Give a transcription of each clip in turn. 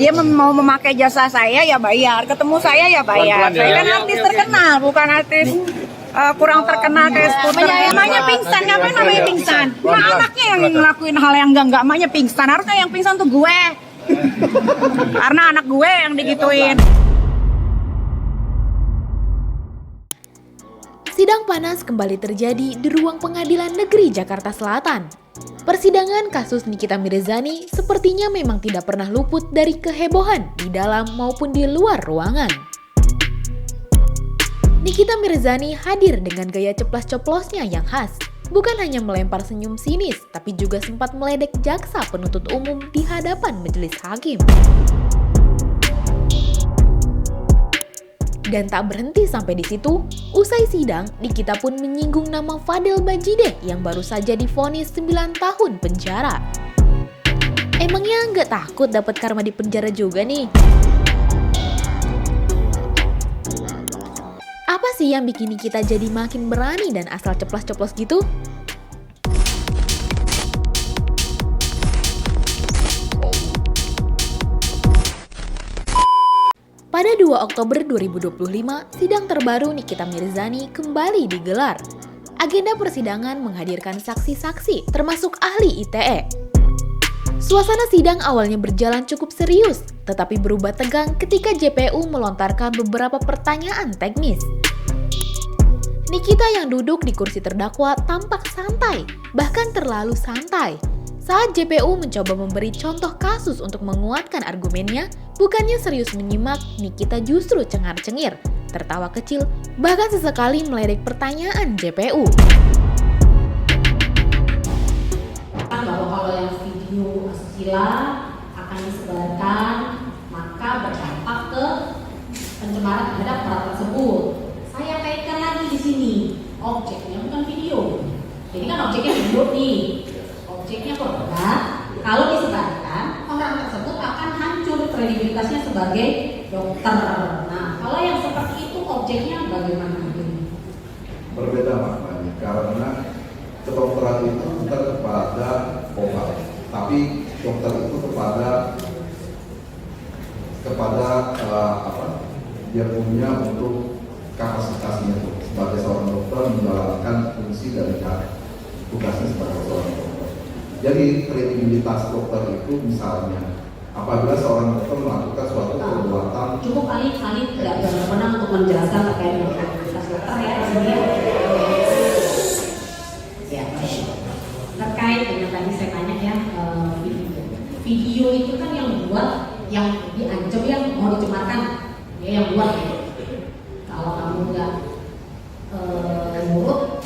Dia mau memakai jasa saya ya bayar, ketemu saya ya bayar. Saya kan artis terkenal, bukan artis kurang terkenal kayak skuter. Namanya pingsan, ngapain namanya pingsan? Nah anaknya yang ngelakuin hal yang enggak, emaknya pingsan. Harusnya yang pingsan tuh gue. Karena anak gue yang digituin. Sidang panas kembali terjadi di ruang Pengadilan Negeri Jakarta Selatan. Persidangan kasus Nikita Mirzani sepertinya memang tidak pernah luput dari kehebohan di dalam maupun di luar ruangan. Nikita Mirzani hadir dengan gaya ceplas-coplosnya yang khas. Bukan hanya melempar senyum sinis, tapi juga sempat meledek jaksa penuntut umum di hadapan majelis hakim. Dan tak berhenti sampai di situ, usai sidang, Nikita pun menyinggung nama Fadel Bajideh yang baru saja divonis 9 tahun penjara. Emangnya nggak takut dapat karma di penjara juga nih? Apa sih yang bikin Nikita jadi makin berani dan asal ceplas-ceplos gitu? Pada 2 Oktober 2025, sidang terbaru Nikita Mirzani kembali digelar. Agenda persidangan menghadirkan saksi-saksi, termasuk ahli ITE. Suasana sidang awalnya berjalan cukup serius, tetapi berubah tegang ketika JPU melontarkan beberapa pertanyaan teknis. Nikita yang duduk di kursi terdakwa tampak santai, bahkan terlalu santai. Saat JPU mencoba memberi contoh kasus untuk menguatkan argumennya, bukannya serius menyimak, Nikita justru cengar-cengir, tertawa kecil, bahkan sesekali meledek pertanyaan JPU. Bahwa kalau yang video asusila akan disebarkan, maka berdampak ke pencemaran terhadap orang tersebut. Saya kaitkan lagi di sini, objeknya bukan video. Jadi kan objeknya video nih. Objeknya produk, kalau disebarkan, orang tersebut akan hancur kredibilitasnya sebagai dokter. Nah, kalau yang seperti itu objeknya bagaimana? Berbeda maknanya, karena kedokteran itu bukan kepada obat, tapi dokter itu kepada dia punya untuk kapasitasnya sebagai seorang dokter menjalankan fungsi dari tugasnya sebagai seorang dokter. Jadi kredibilitas dokter itu misalnya apabila seorang dokter melakukan suatu perbuatan, cukup ahli tidak berwenang untuk menjelaskan terkait dengan kredibilitas dokter ya terkait dengan tadi saya tanya ya video itu kan yang buat yang diancam yang mau dicemarkan ya yang buat ya. Kalau kamu nggak nurut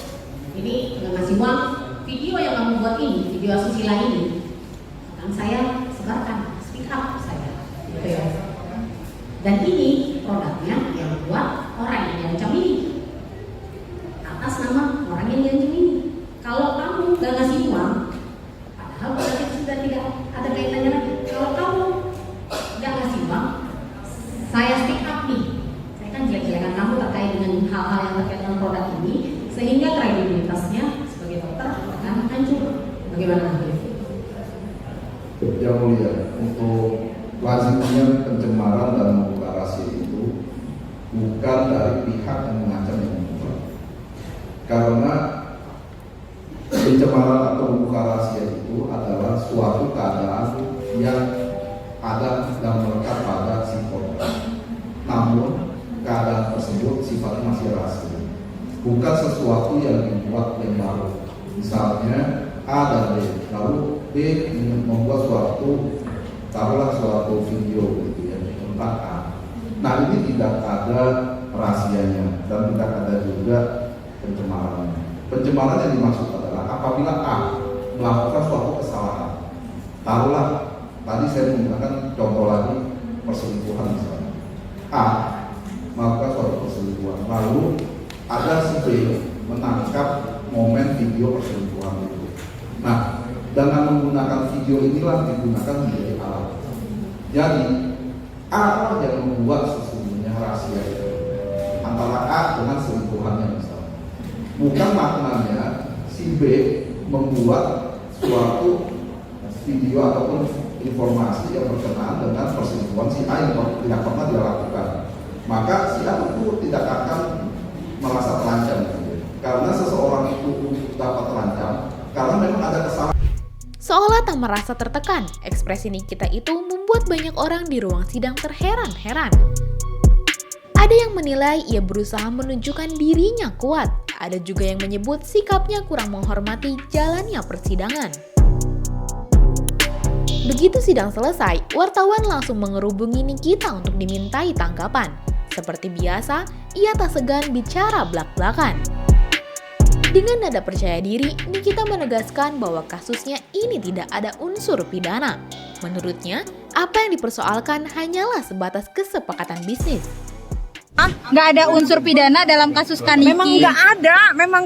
ini nggak ngasih uang, video yang kamu buat ini, video asusila ini akan saya sebarkan, speak up saya gitu ya. Dan ini produknya yang buat orang yang diancam ini atas nama orang yang diancam ini. Kalau kamu gak ngasih uang, padahal berarti sudah tidak ada kaitannya lagi. Kalau kamu gak ngasih uang, saya speak up nih, saya kan jelek-jelekan kamu terkait dengan hal-hal yang terkait dengan produk ini, sehingga kredibilitasnya sebagai dokter akan hancur. Bagaimana? Yang mulia, untuk lazimnya pencemaran dan membuka rahasia itu bukan dari pihak yang mengancam yang membuka, karena pencemaran atau membuka rahasia itu adalah suatu keadaan yang ada dan melekat pada si korban. Namun keadaan tersebut sifatnya masih rahasia, bukan sesuatu yang dibuat yang baru. Misalnya A dan B, lalu B membuat taruhlah suatu video gitu ya tentang A. Nah ini tidak ada rahasianya dan tidak ada juga pencemarannya. Pencemaran yang dimaksud adalah apabila A melakukan suatu kesalahan, taruhlah tadi saya menggunakan contoh lagi perselingkuhan misalnya. A melakukan suatu perselingkuhan, lalu ada si B menangkap momen video perselingkuhan itu. Nah, dengan menggunakan video inilah digunakan menjadi alat. Jadi A yang membuat sesungguhnya rahasia itu antara A dengan selingkuhannya misalnya. Bukan maknanya si B membuat suatu video ataupun informasi yang berkenaan dengan perselingkuhan si A yang tidak pernah dia lakukan, maka si A itu tidak akan merasa terancam, karena seseorang itu dapat terancam karena memang ada kesalahan. Seolah tak merasa tertekan, ekspresi Nikita itu membuat banyak orang di ruang sidang terheran-heran. Ada yang menilai ia berusaha menunjukkan dirinya kuat, ada juga yang menyebut sikapnya kurang menghormati jalannya persidangan. Begitu sidang selesai, wartawan langsung mengerubungi Nikita untuk dimintai tanggapan. Seperti biasa, ia tak segan bicara blak-blakan. Dengan nada percaya diri, Nikita menegaskan bahwa kasusnya ini tidak ada unsur pidana. Menurutnya, apa yang dipersoalkan hanyalah sebatas kesepakatan bisnis. Nggak ada unsur pidana dalam kasus Kaniki. Memang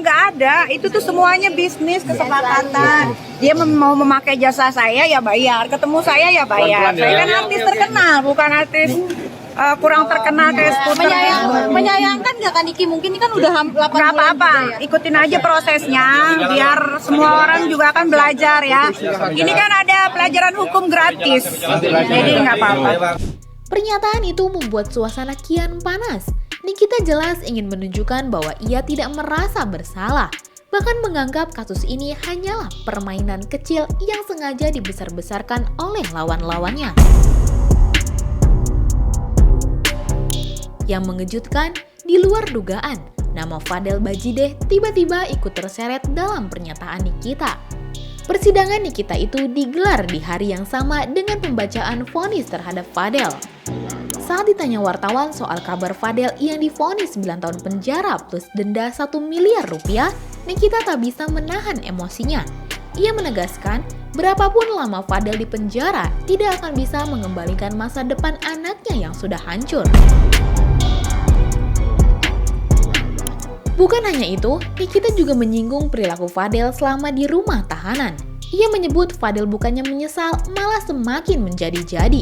nggak ada. Itu tuh semuanya bisnis, kesepakatan. Dia mau memakai jasa saya ya bayar, ketemu saya ya bayar. Saya kan artis terkenal, bukan artis kurang terkenal kayak skuter. Menyayangkan nggak Kaniki? Mungkin ini kan udah 8 Nggak bulan apa-apa, juga ya. ikutin aja prosesnya, biar semua orang juga akan belajar ya. Ini kan ada pelajaran hukum gratis, jadi nggak apa-apa. Pernyataan itu membuat suasana kian panas. Nikita jelas ingin menunjukkan bahwa ia tidak merasa bersalah, bahkan menganggap kasus ini hanyalah permainan kecil yang sengaja dibesar-besarkan oleh lawan-lawannya. Yang mengejutkan, di luar dugaan, nama Fadel Bajideh tiba-tiba ikut terseret dalam pernyataan Nikita. Persidangan Nikita itu digelar di hari yang sama dengan pembacaan vonis terhadap Fadel. Saat ditanya wartawan soal kabar Fadel yang divonis 9 tahun penjara plus denda 1 miliar rupiah, Nikita tak bisa menahan emosinya. Ia menegaskan, berapapun lama Fadel di penjara tidak akan bisa mengembalikan masa depan anaknya yang sudah hancur. Bukan hanya itu, Nikita juga menyinggung perilaku Fadel selama di rumah tahanan. Ia menyebut Fadel bukannya menyesal, malah semakin menjadi-jadi.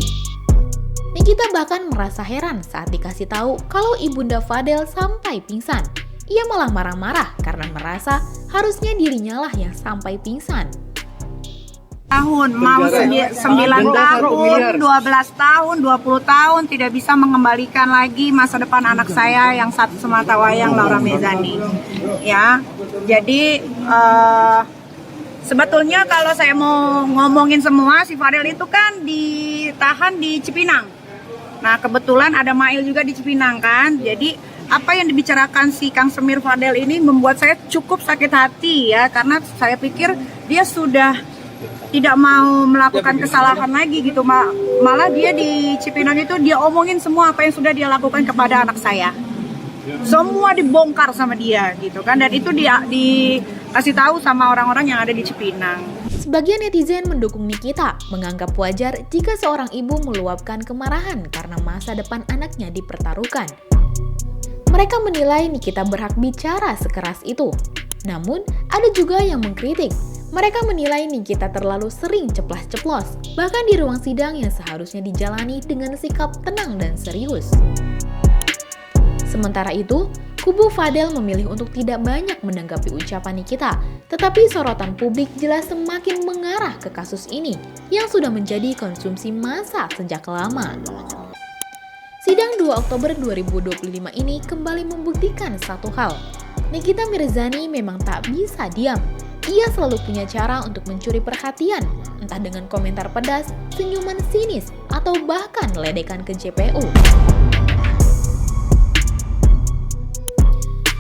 Nikita bahkan merasa heran saat dikasih tahu kalau ibunda Fadel sampai pingsan. Ia malah marah-marah karena merasa harusnya dirinya lah yang sampai pingsan. Tahun, mau 9 tahun, 12 tahun, 20 tahun tidak bisa mengembalikan lagi masa depan anak saya yang satu sematawayang, Laura Mezani. Ya, jadi sebetulnya kalau saya mau ngomongin semua, si Fadel itu kan ditahan di Cipinang. Nah, kebetulan ada Mail juga di Cipinang kan. Jadi apa yang dibicarakan si Kang Semir Fadel ini membuat saya cukup sakit hati ya, karena saya pikir dia sudah tidak mau melakukan kesalahan lagi gitu, malah dia di Cipinang itu dia omongin semua apa yang sudah dia lakukan kepada anak saya, semua dibongkar sama dia gitu kan, dan itu dia dikasih tahu sama orang-orang yang ada di Cipinang. Sebagian netizen mendukung Nikita, menganggap wajar jika seorang ibu meluapkan kemarahan karena masa depan anaknya dipertaruhkan. Mereka menilai Nikita berhak bicara sekeras itu. Namun, ada juga yang mengkritik. Mereka menilai Nikita terlalu sering ceplas-ceplos, bahkan di ruang sidang yang seharusnya dijalani dengan sikap tenang dan serius. Sementara itu, kubu Fadel memilih untuk tidak banyak menanggapi ucapan Nikita, tetapi sorotan publik jelas semakin mengarah ke kasus ini yang sudah menjadi konsumsi massa sejak lama. Sidang 2 Oktober 2025 ini kembali membuktikan satu hal. Nikita Mirzani memang tak bisa diam. Ia selalu punya cara untuk mencuri perhatian, entah dengan komentar pedas, senyuman sinis, atau bahkan ledekan ke JPU.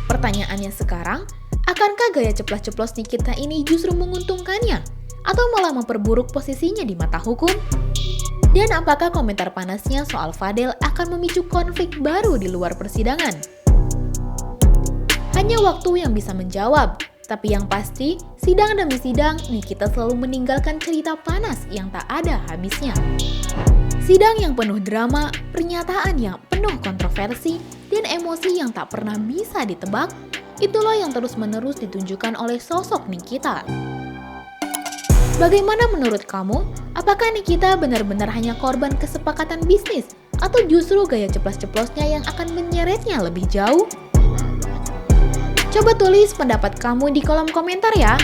Pertanyaannya sekarang, akankah gaya ceplas-ceplos Nikita ini justru menguntungkannya? Atau malah memperburuk posisinya di mata hukum? Dan apakah komentar panasnya soal Fadel akan memicu konflik baru di luar persidangan? Hanya waktu yang bisa menjawab. Tapi yang pasti, sidang demi sidang, Nikita selalu meninggalkan cerita panas yang tak ada habisnya. Sidang yang penuh drama, pernyataan yang penuh kontroversi, dan emosi yang tak pernah bisa ditebak, itulah yang terus-menerus ditunjukkan oleh sosok Nikita. Bagaimana menurut kamu? Apakah Nikita benar-benar hanya korban kesepakatan bisnis? Atau justru gaya ceplas-ceplosnya yang akan menyeretnya lebih jauh? Coba tulis pendapat kamu di kolom komentar ya.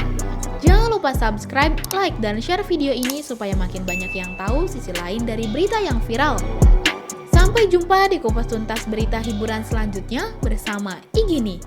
Jangan lupa subscribe, like, dan share video ini supaya makin banyak yang tahu sisi lain dari berita yang viral. Sampai jumpa di Kupas Tuntas berita hiburan selanjutnya bersama Igini.